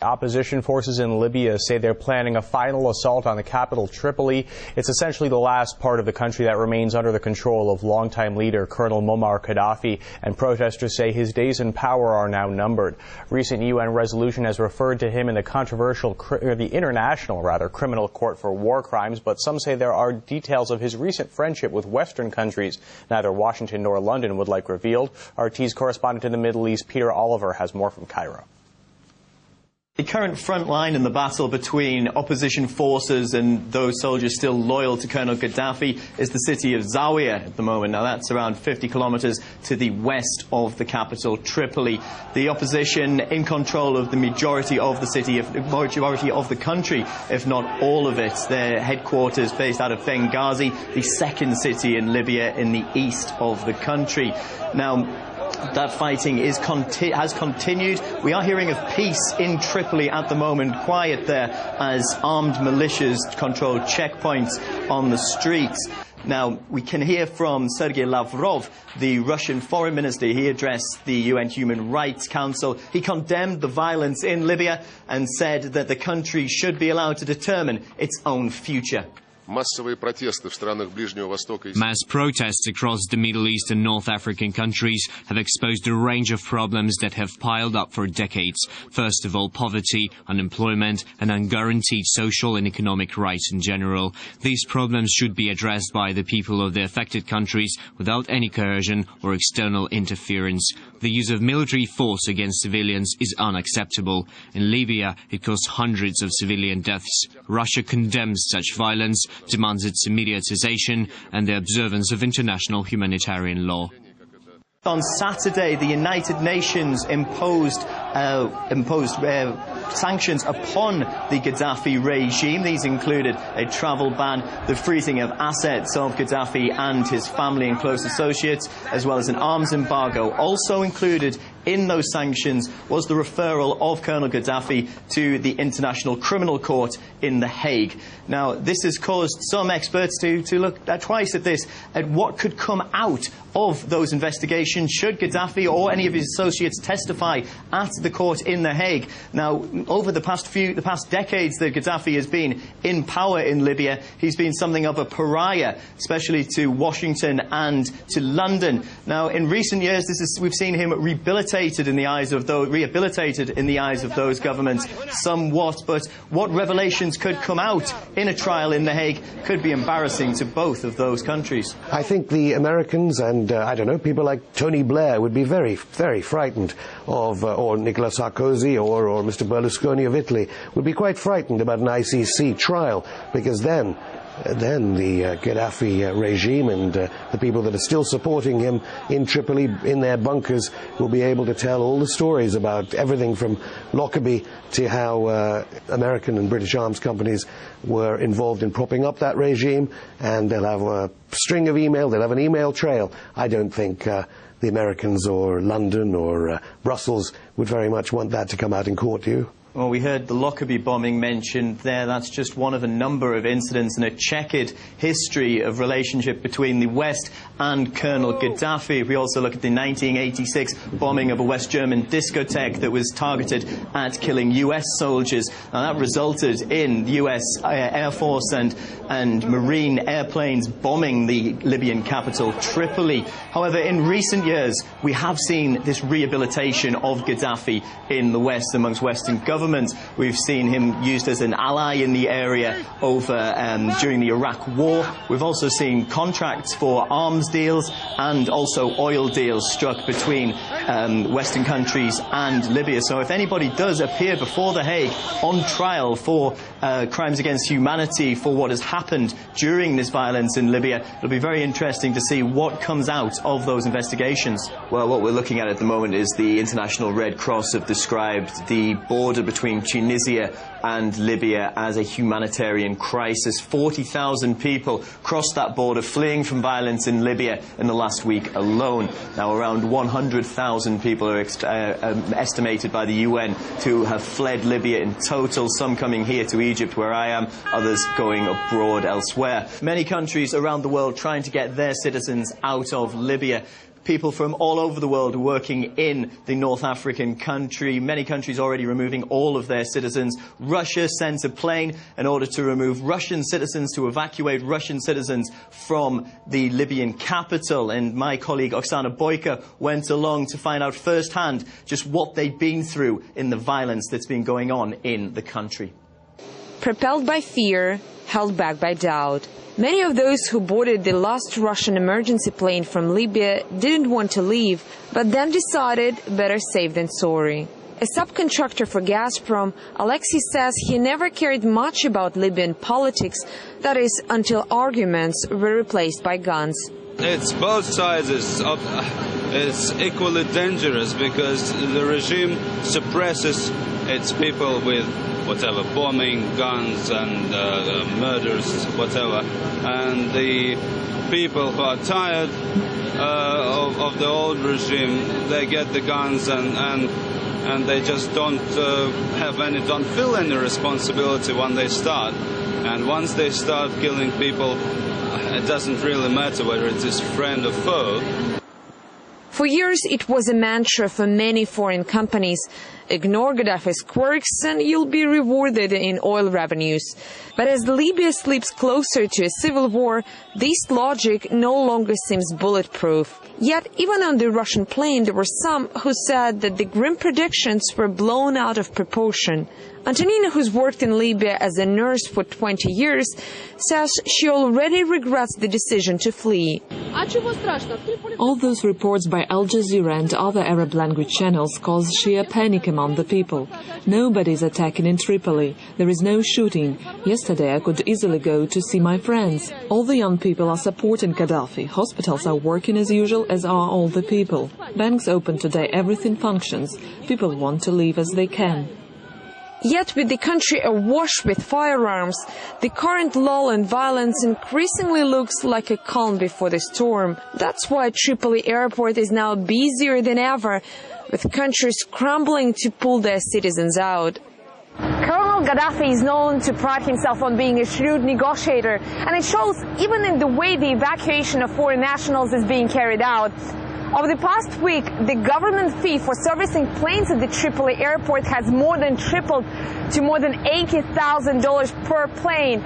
Opposition forces in Libya say they're planning a final assault on the capital, Tripoli. It's essentially the last part of the country that remains under the control of longtime leader Colonel Muammar Gaddafi, and protesters say his days in power are now numbered. Recent UN resolution has referred to him in the International Criminal Court for War Crimes, but some say there are details of his recent friendship with Western countries neither Washington nor London would like revealed. RT's correspondent in the Middle East, Peter Oliver, has more from Cairo. The current front line in the battle between opposition forces and those soldiers still loyal to Colonel Gaddafi is the city of Zawiya at the moment. Now that's around 50 kilometers to the west of the capital, Tripoli. The opposition in control of the majority of the city, majority of the country, if not all of it. Their headquarters based out of Benghazi, the second city in Libya in the east of the country. Now, that fighting has continued. We are hearing of peace in Tripoli at the moment, quiet there as armed militias control checkpoints on the streets. Now, we can hear from Sergei Lavrov, the Russian foreign minister. He addressed the UN Human Rights Council. He condemned the violence in Libya and said that the country should be allowed to determine its own future. Mass protests across the Middle East and North African countries have exposed a range of problems that have piled up for decades. First of all, poverty, unemployment, and unguaranteed social and economic rights in general. These problems should be addressed by the people of the affected countries without any coercion or external interference. The use of military force against civilians is unacceptable. In Libya, it caused hundreds of civilian deaths. Russia condemns such violence, demands its immediate cessation and the observance of international humanitarian law. On Saturday, the United Nations imposed sanctions upon the Gaddafi regime. These included a travel ban, the freezing of assets of Gaddafi and his family and close associates, as well as an arms embargo. Also included in those sanctions was the referral of Colonel Gaddafi to the International Criminal Court in The Hague. Now, this has caused some experts to look twice at this, at what could come out of those investigations should Gaddafi or any of his associates testify at the court in The Hague. Now, over the past decades that Gaddafi has been in power in Libya, he's been something of a pariah, especially to Washington and to London. Now, in recent years, we've seen him rehabilitated in the eyes of those governments somewhat, but what revelations could come out in a trial in The Hague could be embarrassing to both of those countries. I think the Americans and, I don't know, people like Tony Blair would be very, very frightened of, or Nicola Sarkozy or Mr. Berlusconi of Italy would be quite frightened about an ICC trial, because then the Gaddafi regime and the people that are still supporting him in Tripoli in their bunkers will be able to tell all the stories about everything from Lockerbie to how American and British arms companies were involved in propping up that regime, and they'll have a string of email, they'll have an email trail. I don't think the Americans or London or Brussels would very much want that to come out in court, do you? Well, we heard the Lockerbie bombing mentioned there. That's just one of a number of incidents in a checkered history of relationship between the West and Colonel Gaddafi. We also look at the 1986 bombing of a West German discotheque that was targeted at killing US soldiers. Now, that resulted in US Air Force and Marine airplanes bombing the Libyan capital, Tripoli. However, in recent years, we have seen this rehabilitation of Gaddafi in the West amongst Western governments. We've seen him used as an ally in the area during the Iraq War. We've also seen contracts for arms deals and also oil deals struck between Western countries and Libya. So if anybody does appear before The Hague on trial for crimes against humanity, for what has happened during this violence in Libya, it'll be very interesting to see what comes out of those investigations. Well, what we're looking at the moment is the International Red Cross have described the border between Tunisia and Libya as a humanitarian crisis. 40,000 people crossed that border fleeing from violence in Libya in the last week alone. Now, around 100,000 people are estimated by the UN to have fled Libya in total, some coming here to Egypt where I am, others going abroad elsewhere. Many countries around the world trying to get their citizens out of Libya. people from all over the world working in the North African country. Many countries already removing all of their citizens. Russia sent a plane in order to remove Russian citizens, to evacuate Russian citizens from the Libyan capital. And my colleague Oksana Boyka went along to find out firsthand just what they've been through in the violence that's been going on in the country. Propelled by fear, held back by doubt. Many of those who boarded the last Russian emergency plane from Libya didn't want to leave, but then decided better safe than sorry. A subcontractor for Gazprom, Alexei says he never cared much about Libyan politics, that is, until arguments were replaced by guns. It's both sides. It's equally dangerous because the regime suppresses its people with whatever, bombing, guns and murders, whatever. And the people who are tired of the old regime, they get the guns and they just don't feel any responsibility when they start. And once they start killing people, it doesn't really matter whether it is friend or foe. For years, it was a mantra for many foreign companies. Ignore Gaddafi's quirks and you'll be rewarded in oil revenues. But as Libya slips closer to a civil war, this logic no longer seems bulletproof. Yet, even on the Russian plane, there were some who said that the grim predictions were blown out of proportion. Antonina, who's worked in Libya as a nurse for 20 years, says she already regrets the decision to flee. All those reports by Al Jazeera and other Arab language channels cause sheer panic among the people. Nobody's attacking in Tripoli. There is no shooting. Yesterday I could easily go to see my friends. All the young people are supporting Gaddafi. Hospitals are working as usual, as are all the people. Banks open today, everything functions. People want to leave as they can. Yet, with the country awash with firearms, the current lull in violence increasingly looks like a calm before the storm. That's why Tripoli airport is now busier than ever, with countries scrambling to pull their citizens out. Colonel Gaddafi is known to pride himself on being a shrewd negotiator, and it shows even in the way the evacuation of foreign nationals is being carried out. Over the past week, the government fee for servicing planes at the Tripoli airport has more than tripled to more than $80,000 per plane.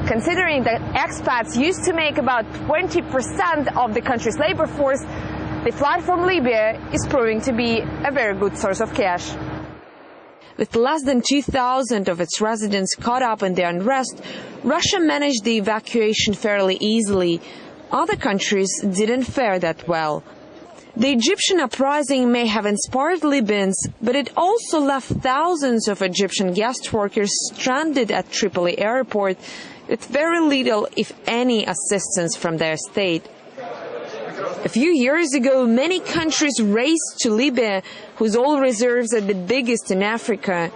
Considering that expats used to make about 20% of the country's labor force, the flight from Libya is proving to be a very good source of cash. With less than 2,000 of its residents caught up in the unrest, Russia managed the evacuation fairly easily. Other countries didn't fare that well. The Egyptian uprising may have inspired Libyans, but it also left thousands of Egyptian guest workers stranded at Tripoli airport with very little, if any, assistance from their state. A few years ago, many countries raced to Libya, whose oil reserves are the biggest in Africa.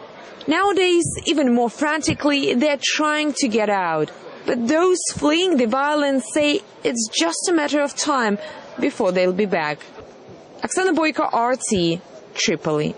Nowadays, even more frantically, they're trying to get out. But those fleeing the violence say it's just a matter of time before they'll be back. Oksana Boyka, RT, Tripoli.